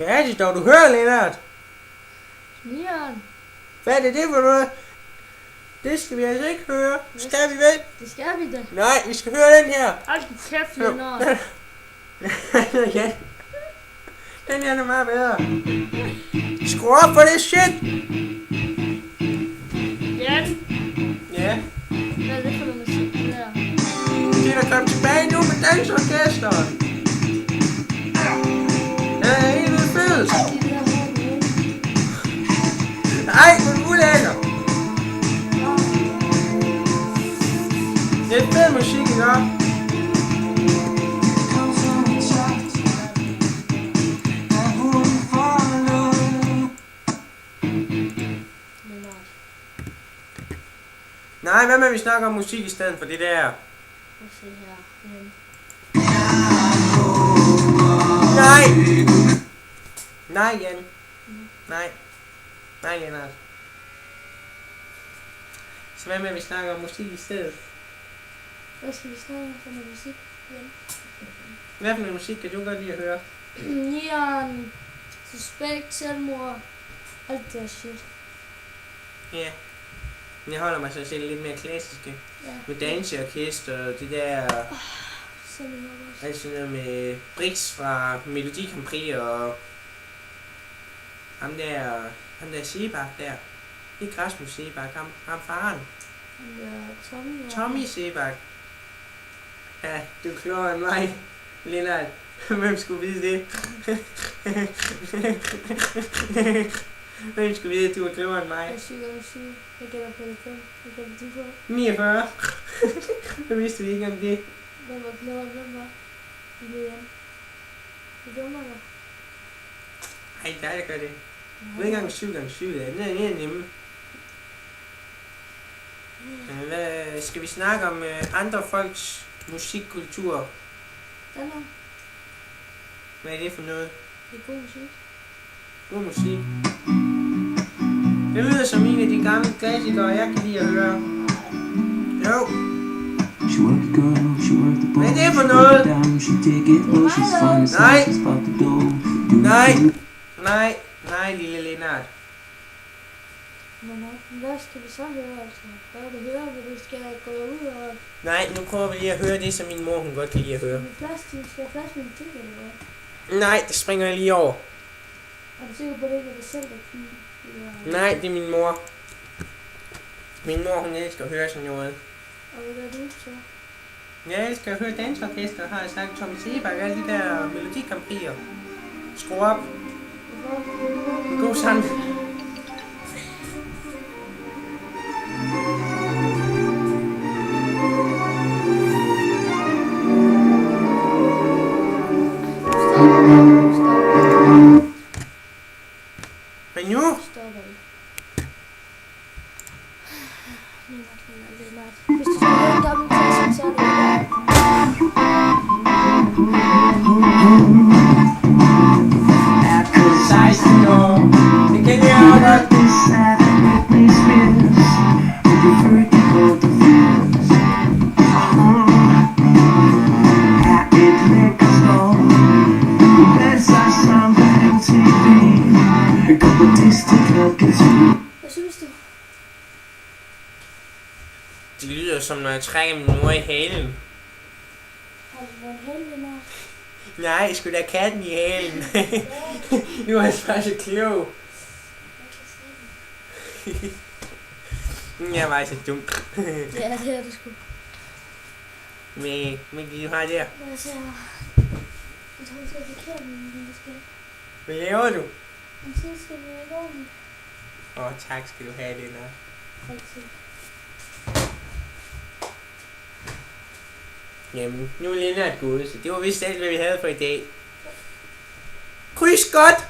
Hvad er det dog, du hører, Lennart? Nieren. Hvad er det for noget? Det skal vi altså ikke høre. Skal vi vel? Det skal vi da. Nej, vi skal høre den her. Hold din kæft, Lennart. Ja. Den her er meget bedre. Skru op for det shit! Jan, Ja, hvad er det for noget musik, det der? det er da kommet tilbage nu med dansorkesteret. Den er helt vildt fed. De der hårde nogle. Ej, hvor er du ulækker. Det er fed musik, ikke? Lennart. Nej, hvad med vi snakker om musik i stedet for det der? Prøv at se her. Nej! Nej, Jan. Nej. Nej, Lennart. Så hvad med vi snakker om musik i stedet? Hvad skal vi snakke om for noget musik? Jan? Hvad for noget musik kan du godt lide at høre? Nieren. Suspekt, selvmord. Alt det der shit. Ja. Men jeg holder mig så selv lidt mere klassiske. Ja. Med danseorkester og det der... Sådan noget også. Altså noget med Brix fra Melodi Grand Prix og... Ham der Sebak der. Ikke Rasmus Sebak, ham faren. Han der Tommy. og- Tommy Sebak. Ja, du er klogere end mig. Lennart, hvem skulle vide det? Hvem skulle vide, at du er klogere end mig? Jeg er 7 gange 7. Jeg gætter på det 5. Jeg gætter du på. 49. Hvad vidste vi ikke om det? Hvem var klogere? Hvem var? Det er Jan. Det dummer dig. Ej, det er der gør det. Du ved ikke engang 7 gange 7, det er nemme. Hvad skal vi snakke om andre folks musikkultur? Den her. Hvad er det for noget? Det er god musik. God musik. Det lyder som en af de gamle klassikere, jeg kan lide at høre. Jo. She worked the girl, she worked the boy. Hvad er det for noget? Down, she take it low, she's fine as Nej. she's about the dough. Nej, lille Lennart. Men hvad skal vi så høre, altså? Hvad vil du høre, hvor du skal gå ud og... Nej, nu prøver vi lige at høre det, som min mor hun godt kan lide at høre. Med plads til, skal have plads med en ting, eller hvad? Nej, det springer jeg lige over. Er du sikker på, at det ikke er dig selv, der kan... Nej, det er min mor. Min mor, hun elsker at høre sådan noget. Og hvad gør du så? Jeg elsker at høre dansorkester, har jeg sagt. Tommy Sebak og alle de der Melodi Grand Prix'er. Skru op. Hvorfor? En god sang. Men nu? Stopper det. Hvis du skal høre en gammel klassik, så er det After 16 år, det kan jeg godt. This side, this feels. You heard the cold of fears. How it make us all. That's our sound on MTV. A couple distant look at you. Hvad synes du? Det lyder som når jeg trækker min mor i halen. Har du været heldig nok? Nej, skulle da katten i halen. Nu er jeg bare så klog. Jeg var så dum. Ja, det er det sgu. Men du har der. Hvad så? Jeg tror, vi skal forkert, men det skal. Hvad laver du? Men så skal vi ikke ordentligt. Tak skal du have, Lennart. Altid. Jamen, nu er Lennart gået, så det var vist alt, hvad vi havde for i dag. Kryds godt!